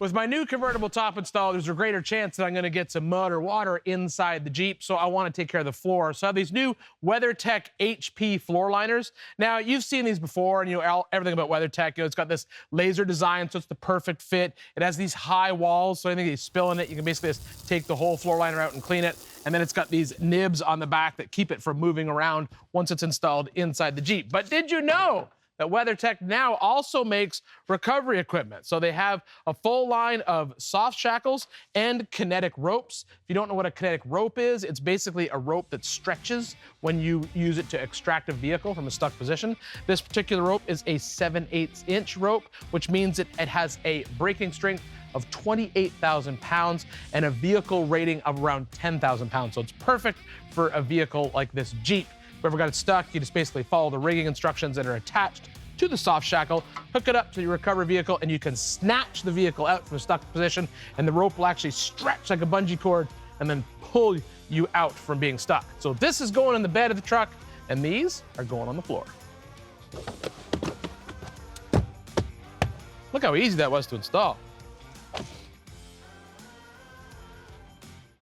With my new convertible top installed, there's a greater chance that I'm going to get some mud or water inside the Jeep, so I want to take care of the floor. So I have these new WeatherTech HP floor liners. Now, you've seen these before, and you know everything about WeatherTech. You know, it's got this laser design, so it's the perfect fit. It has these high walls, so anything you spill in it, you can basically just take the whole floor liner out and clean it. And then it's got these nibs on the back that keep it from moving around once it's installed inside the Jeep. But did you know that WeatherTech now also makes recovery equipment? So they have a full line of soft shackles and kinetic ropes. If you don't know what a kinetic rope is, it's basically a rope that stretches when you use it to extract a vehicle from a stuck position. This particular rope is a 7/8 inch rope, which means it has a braking strength of 28,000 pounds and a vehicle rating of around 10,000 pounds. So it's perfect for a vehicle like this Jeep. If you ever got it stuck, you just basically follow the rigging instructions that are attached to the soft shackle, hook it up to your recovery vehicle, and you can snatch the vehicle out from a stuck position, and the rope will actually stretch like a bungee cord and then pull you out from being stuck. So this is going in the bed of the truck, and these are going on the floor. Look how easy that was to install.